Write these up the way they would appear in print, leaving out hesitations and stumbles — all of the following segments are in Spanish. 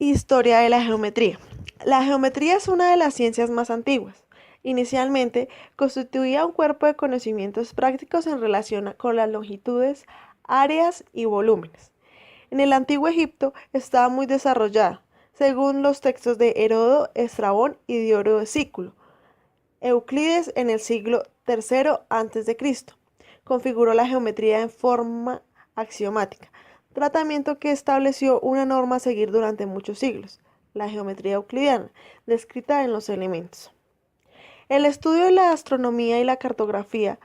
Historia de la geometría. La geometría es una de las ciencias más antiguas. Inicialmente, constituía un cuerpo de conocimientos prácticos en relación con las longitudes, áreas y volúmenes. En el antiguo Egipto estaba muy desarrollada, según los textos de Heródoto, Estrabón y Diodoro de Sículo. Euclides, en el siglo III a.C., configuró la geometría en forma axiomática, tratamiento que estableció una norma a seguir durante muchos siglos, la geometría euclidiana, descrita en los elementos. El estudio de la astronomía y la cartografía,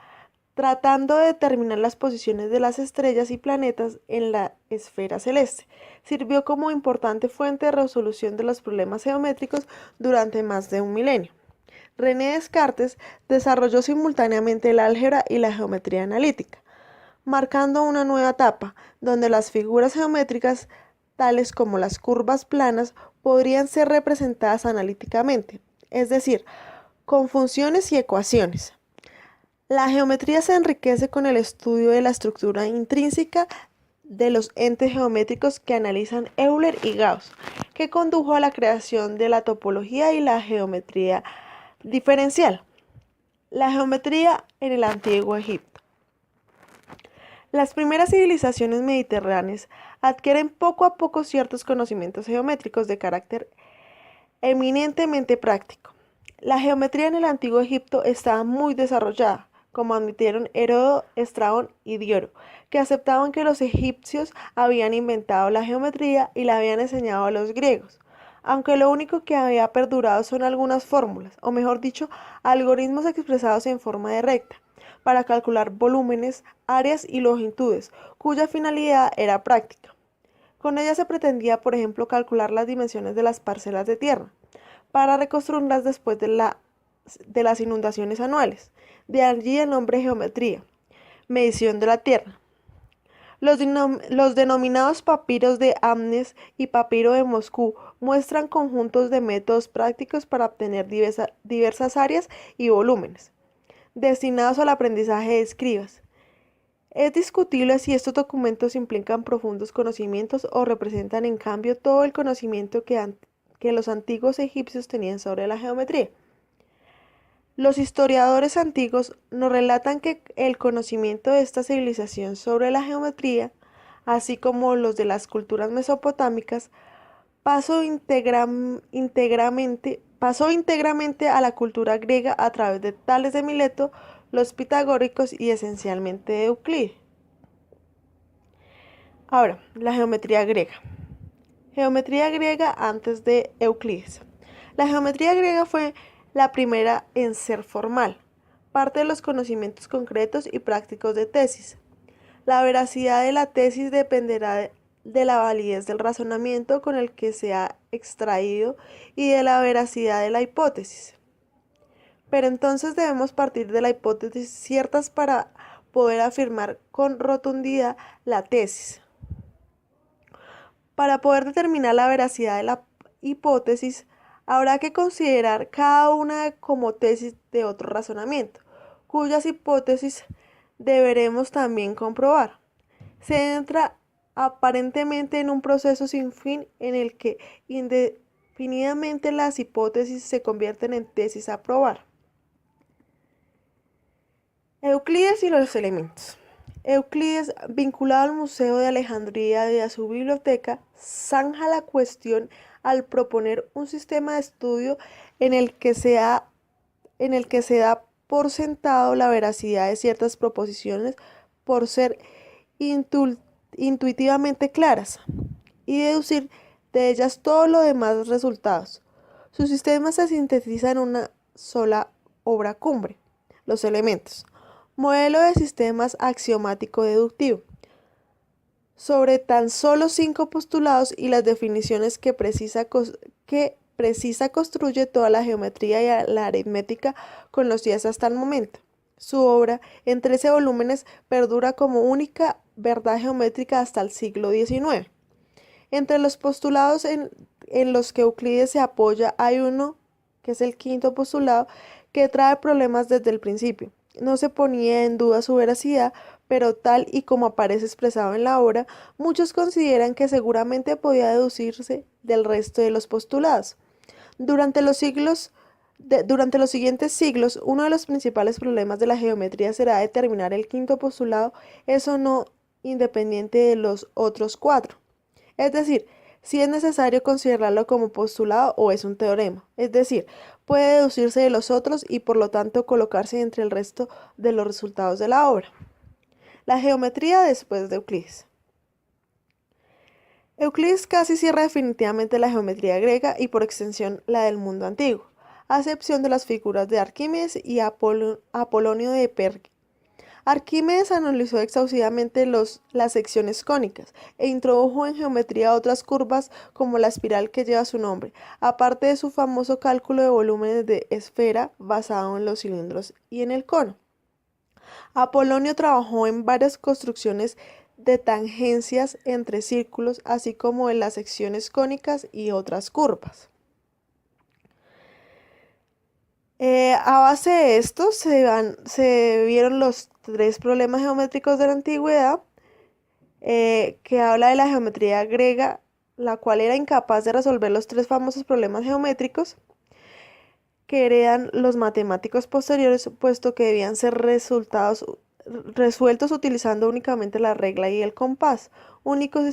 tratando de determinar las posiciones de las estrellas y planetas en la esfera celeste, sirvió como importante fuente de resolución de los problemas geométricos durante más de un milenio. René Descartes desarrolló simultáneamente el álgebra y la geometría analítica, marcando una nueva etapa donde las figuras geométricas, tales como las curvas planas, podrían ser representadas analíticamente, es decir, con funciones y ecuaciones. La geometría se enriquece con el estudio de la estructura intrínseca de los entes geométricos que analizan Euler y Gauss, que condujo a la creación de la topología y la geometría diferencial. La geometría en el Antiguo Egipto. Las primeras civilizaciones mediterráneas adquieren poco a poco ciertos conocimientos geométricos de carácter eminentemente práctico. La geometría en el Antiguo Egipto estaba muy desarrollada, como admitieron Heródoto, Estrabón y Diodoro, que aceptaban que los egipcios habían inventado la geometría y la habían enseñado a los griegos, aunque lo único que había perdurado son algunas fórmulas, o mejor dicho, algoritmos expresados en forma de recta, para calcular volúmenes, áreas y longitudes, cuya finalidad era práctica. Con ella se pretendía, por ejemplo, calcular las dimensiones de las parcelas de tierra, para reconstruirlas después de las inundaciones anuales. De allí el nombre geometría, medición de la tierra. Los denominados papiros de Amnes y papiro de Moscú muestran conjuntos de métodos prácticos para obtener diversas áreas y volúmenes, destinados al aprendizaje de escribas. Es discutible si estos documentos implican profundos conocimientos o representan en cambio todo el conocimiento que los antiguos egipcios tenían sobre la geometría. Los historiadores antiguos nos relatan que el conocimiento de esta civilización sobre la geometría, así como los de las culturas mesopotámicas, pasó íntegramente a la cultura griega a través de Tales de Mileto, los pitagóricos y esencialmente de Euclides. Ahora, la geometría griega. Geometría griega antes de Euclides. La geometría griega fue la primera en ser formal, parte de los conocimientos concretos y prácticos de tesis. La veracidad de la tesis dependerá de la validez del razonamiento con el que se ha extraído y de la veracidad de la hipótesis. Pero entonces debemos partir de la hipótesis ciertas para poder afirmar con rotundidad la tesis. Para poder determinar la veracidad de la hipótesis, habrá que considerar cada una como tesis de otro razonamiento, cuyas hipótesis deberemos también comprobar. Se entra aparentemente en un proceso sin fin en el que indefinidamente las hipótesis se convierten en tesis a probar. Euclides y los elementos. Euclides, vinculado al Museo de Alejandría y a su biblioteca, zanja la cuestión al proponer un sistema de estudio en el que se da por sentado la veracidad de ciertas proposiciones por ser intuitivamente claras y deducir de ellas todos los demás resultados. Su sistema se sintetiza en una sola obra cumbre, los elementos. Modelo de sistemas axiomático deductivo. Sobre tan solo 5 postulados y las definiciones que precisa construye toda la geometría y la aritmética conocidas hasta el momento. Su obra, en 13 volúmenes, perdura como única verdad geométrica hasta el siglo XIX. Entre los postulados en los que Euclides se apoya hay uno, que es el quinto postulado, que trae problemas desde el principio. No se ponía en duda su veracidad, pero tal y como aparece expresado en la obra, muchos consideran que seguramente podía deducirse del resto de los postulados. Durante los durante los siguientes siglos, uno de los principales problemas de la geometría será determinar el quinto postulado es o no independiente de los otros cuatro. Es decir, si es necesario considerarlo como postulado o es un teorema. Es decir, puede deducirse de los otros y por lo tanto colocarse entre el resto de los resultados de la obra. La geometría después de Euclides. Euclides casi cierra definitivamente la geometría griega y por extensión la del mundo antiguo, a excepción de las figuras de Arquímedes y Apolonio de Perge. Arquímedes analizó exhaustivamente las secciones cónicas e introdujo en geometría otras curvas como la espiral que lleva su nombre, aparte de su famoso cálculo de volúmenes de esfera basado en los cilindros y en el cono. Apolonio trabajó en varias construcciones de tangencias entre círculos, así como en las secciones cónicas y otras curvas. A base de esto se vieron los tres problemas geométricos de la antigüedad, que habla de la geometría griega, la cual era incapaz de resolver los tres famosos problemas geométricos que heredan los matemáticos posteriores, puesto que debían ser resueltos utilizando únicamente la regla y el compás, únicos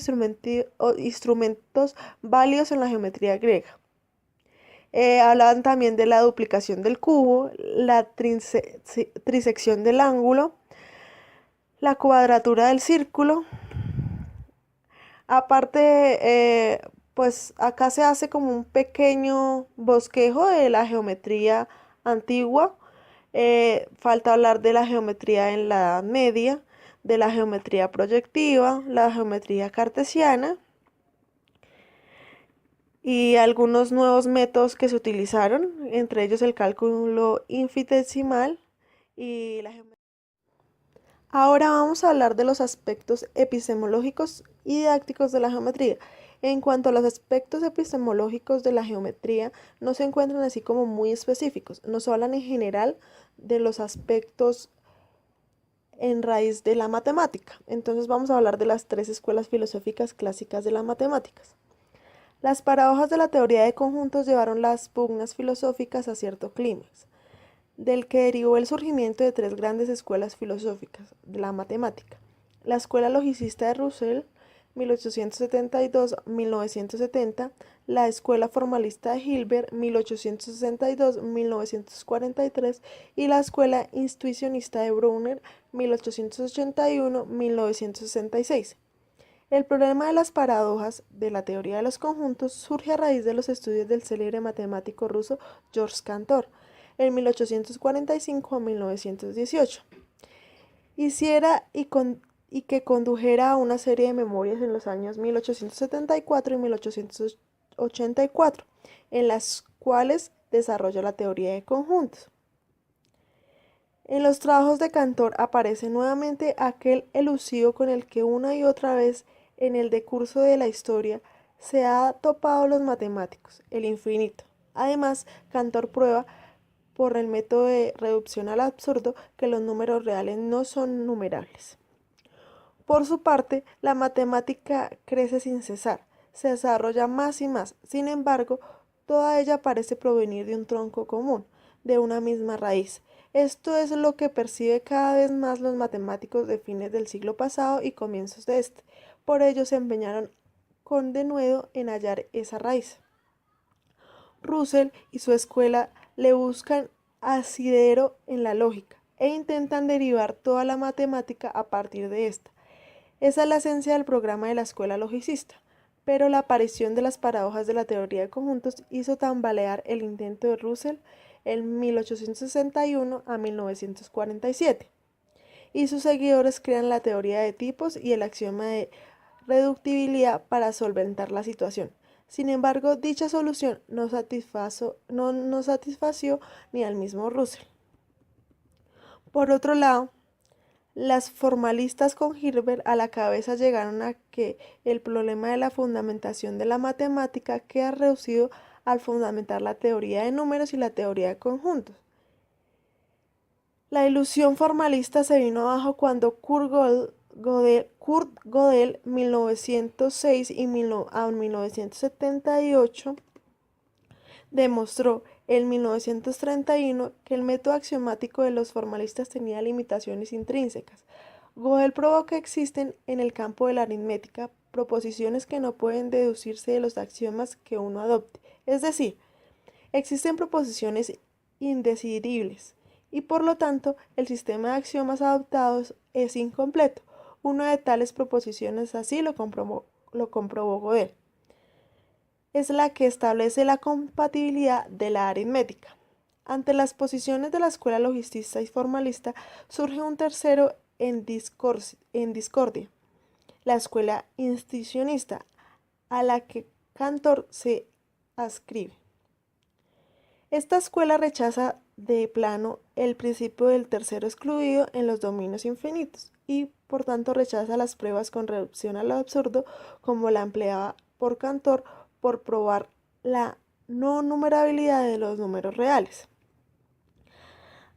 instrumentos válidos en la geometría griega. Hablaban también de la duplicación del cubo, la trisección del ángulo, la cuadratura del círculo. Aparte, pues acá se hace como un pequeño bosquejo de la geometría antigua. Falta hablar de la geometría en la Edad Media, de la geometría proyectiva, la geometría cartesiana y algunos nuevos métodos que se utilizaron, entre ellos el cálculo infinitesimal y la geometría. Ahora vamos a hablar de los aspectos epistemológicos y didácticos de la geometría. En cuanto a los aspectos epistemológicos de la geometría, no se encuentran así como muy específicos, nos hablan en general de los aspectos en raíz de la matemática. Entonces vamos a hablar de las tres escuelas filosóficas clásicas de las matemáticas. Las paradojas de la teoría de conjuntos llevaron las pugnas filosóficas a cierto clímax, del que derivó el surgimiento de tres grandes escuelas filosóficas de la matemática. La escuela logicista de Russell, 1872-1970, la escuela formalista de Hilbert, 1862-1943, y la escuela intuicionista de Brunner, 1881-1966. El problema de las paradojas de la teoría de los conjuntos surge a raíz de los estudios del célebre matemático ruso Georges Cantor, en 1845 a 1918. Hiciera y que condujera a una serie de memorias en los años 1874 y 1884, en las cuales desarrolla la teoría de conjuntos. En los trabajos de Cantor aparece nuevamente aquel elusivo con el que una y otra vez en el decurso de la historia se ha topado los matemáticos, el infinito. Además, Cantor prueba por el método de reducción al absurdo que los números reales no son numerables. Por su parte, la matemática crece sin cesar, se desarrolla más y más. Sin embargo, toda ella parece provenir de un tronco común, de una misma raíz. Esto es lo que percibe cada vez más los matemáticos de fines del siglo pasado y comienzos de este. Por ello se empeñaron con denuedo en hallar esa raíz. Russell y su escuela le buscan asidero en la lógica e intentan derivar toda la matemática a partir de esta. Esa es la esencia del programa de la escuela logicista, pero la aparición de las paradojas de la teoría de conjuntos hizo tambalear el intento de Russell en 1861 a 1947, y sus seguidores crean la teoría de tipos y el axioma de reductibilidad para solventar la situación. Sin embargo, dicha solución no satisfació ni al mismo Russell. Por otro lado, las formalistas con Hilbert a la cabeza llegaron a que el problema de la fundamentación de la matemática queda reducido al fundamentar la teoría de números y la teoría de conjuntos. La ilusión formalista se vino abajo cuando Kurt Gödel 1906 y 1978 demostró en 1931 que el método axiomático de los formalistas tenía limitaciones intrínsecas. Gödel probó que existen en el campo de la aritmética proposiciones que no pueden deducirse de los axiomas que uno adopte, es decir, existen proposiciones indecidibles y por lo tanto el sistema de axiomas adoptados es incompleto. Una de tales proposiciones así lo comprobó Gödel. Es la que establece la compatibilidad de la aritmética. Ante las posiciones de la escuela logicista y formalista surge un tercero en discordia, la escuela institucionista, a la que Cantor se ascribe. Esta escuela rechaza de plano el principio del tercero excluido en los dominios infinitos y por tanto rechaza las pruebas con reducción a lo absurdo como la empleada por Cantor por probar la no numerabilidad de los números reales.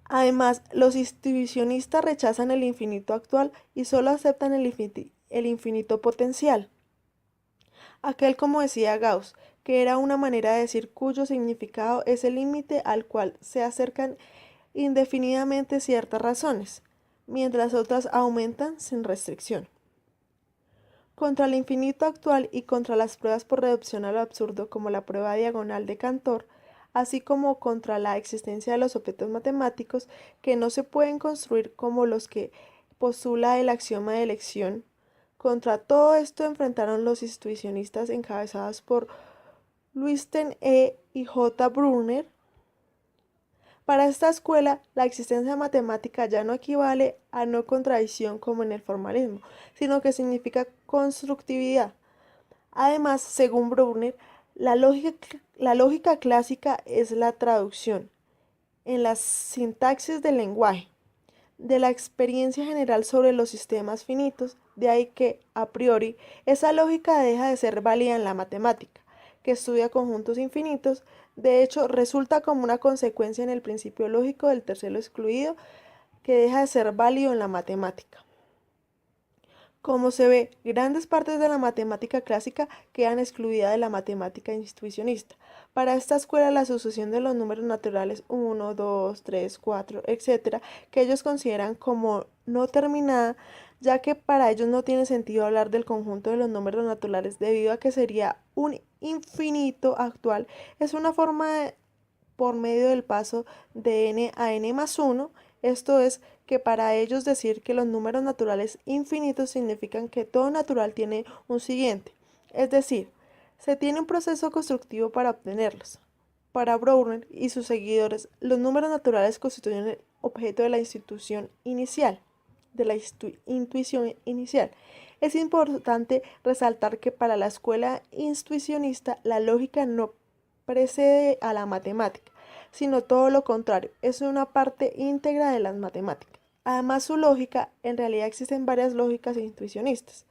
Además, los institucionistas rechazan el infinito actual y solo aceptan el infinito potencial. Aquel, como decía Gauss, que era una manera de decir cuyo significado es el límite al cual se acercan indefinidamente ciertas razones, mientras otras aumentan sin restricción. Contra el infinito actual y contra las pruebas por reducción a lo absurdo como la prueba diagonal de Cantor, así como contra la existencia de los objetos matemáticos que no se pueden construir como los que postula el axioma de elección, contra todo esto enfrentaron los institucionistas encabezados por Luisten y J. Brunner. Para esta escuela, la existencia matemática ya no equivale a no contradicción como en el formalismo, sino que significa constructividad. Además, según Brunner, la lógica clásica es la traducción, en la sintaxis del lenguaje, de la experiencia general sobre los sistemas finitos, de ahí que, a priori, esa lógica deja de ser válida en la matemática, que estudia conjuntos infinitos. De hecho, resulta como una consecuencia en el principio lógico del tercero excluido, que deja de ser válido en la matemática. Como se ve, grandes partes de la matemática clásica quedan excluidas de la matemática intuicionista. Para esta escuela, la sucesión de los números naturales 1, 2, 3, 4, etc., que ellos consideran como no terminada, ya que para ellos no tiene sentido hablar del conjunto de los números naturales debido a que sería un infinito actual, es una forma por medio del paso de n a n más 1, esto es, que para ellos decir que los números naturales infinitos significan que todo natural tiene un siguiente, es decir, se tiene un proceso constructivo para obtenerlos. Para Brunner y sus seguidores, los números naturales constituyen el objeto de la institución inicial, de la intuición inicial. Es importante resaltar que para la escuela intuicionista la lógica no precede a la matemática, sino todo lo contrario, es una parte íntegra de las matemáticas. Además, su lógica, en realidad existen varias lógicas intuicionistas.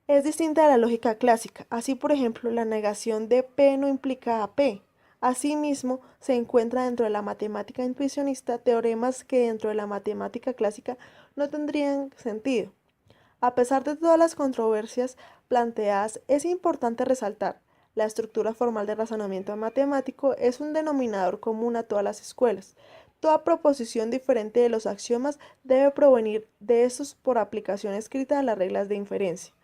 Es distinta de la lógica clásica. Así, por ejemplo, la negación de P no implica a P. Asimismo, se encuentra dentro de la matemática intuicionista teoremas que dentro de la matemática clásica no tendrían sentido. A pesar de todas las controversias planteadas, es importante resaltar la estructura formal de razonamiento matemático es un denominador común a todas las escuelas. Toda proposición diferente de los axiomas debe provenir de estos por aplicación escrita a las reglas de inferencia.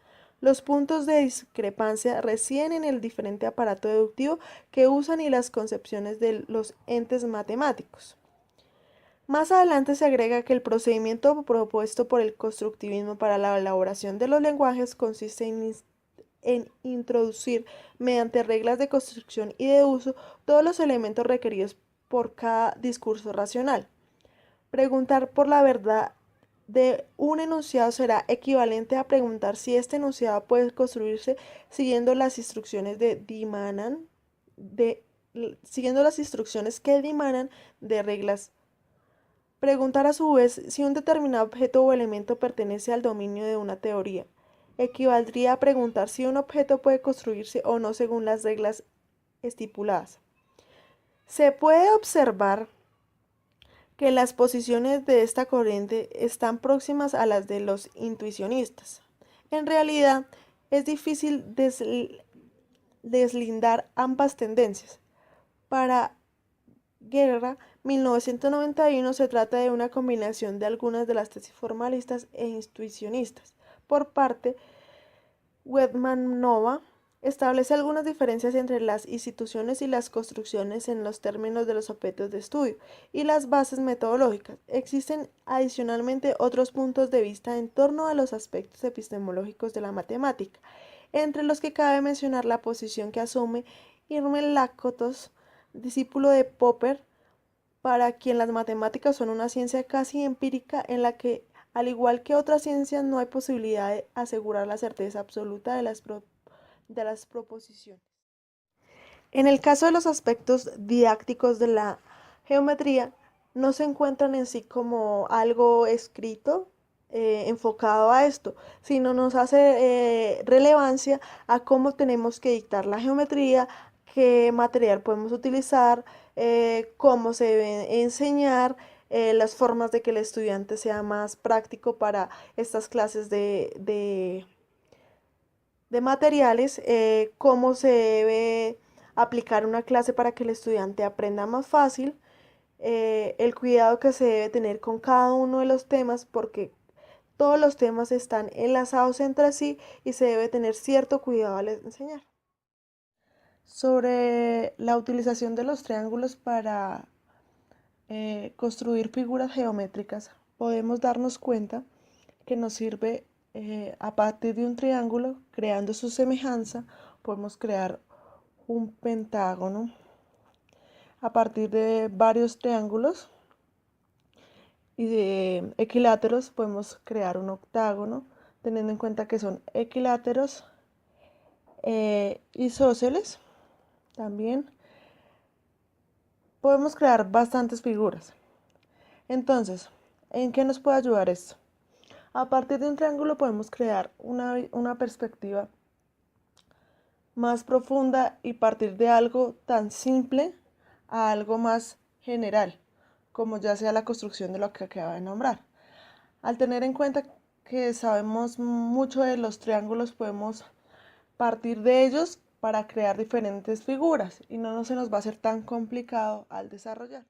Los puntos de discrepancia residen en el diferente aparato deductivo que usan y las concepciones de los entes matemáticos. Más adelante se agrega que el procedimiento propuesto por el constructivismo para la elaboración de los lenguajes consiste en introducir mediante reglas de construcción y de uso todos los elementos requeridos por cada discurso racional. Preguntar por la verdad de un enunciado será equivalente a preguntar si este enunciado puede construirse siguiendo las instrucciones que dimanan de reglas. Preguntar a su vez si un determinado objeto o elemento pertenece al dominio de una teoría equivaldría a preguntar si un objeto puede construirse o no según las reglas estipuladas. Se puede observar que las posiciones de esta corriente están próximas a las de los intuicionistas. En realidad, es difícil deslindar ambas tendencias. Para Guerra, 1991, se trata de una combinación de algunas de las tesis formalistas e intuicionistas. Por parte Wedman-Nova establece algunas diferencias entre las instituciones y las construcciones en los términos de los objetos de estudio y las bases metodológicas. Existen adicionalmente otros puntos de vista en torno a los aspectos epistemológicos de la matemática, entre los que cabe mencionar la posición que asume Irmel Lakatos, discípulo de Popper, para quien las matemáticas son una ciencia casi empírica en la que, al igual que otras ciencias, no hay posibilidad de asegurar la certeza absoluta de las proposiciones. En el caso de los aspectos didácticos de la geometría, no se encuentran en sí como algo escrito enfocado a esto, sino nos hace relevancia a cómo tenemos que dictar la geometría, qué material podemos utilizar, cómo se debe enseñar, las formas de que el estudiante sea más práctico para estas clases de materiales, cómo se debe aplicar una clase para que el estudiante aprenda más fácil, el cuidado que se debe tener con cada uno de los temas, porque todos los temas están enlazados entre sí y se debe tener cierto cuidado al enseñar. Sobre la utilización de los triángulos para construir figuras geométricas, podemos darnos cuenta que nos sirve a partir de un triángulo, creando su semejanza, podemos crear un pentágono. A partir de varios triángulos y de equiláteros podemos crear un octágono, teniendo en cuenta que son equiláteros, isósceles. También podemos crear bastantes figuras. Entonces, ¿en qué nos puede ayudar esto? A partir de un triángulo podemos crear una perspectiva más profunda y partir de algo tan simple a algo más general, como ya sea la construcción de lo que acaba de nombrar. Al tener en cuenta que sabemos mucho de los triángulos, podemos partir de ellos para crear diferentes figuras y no se nos va a ser tan complicado al desarrollar.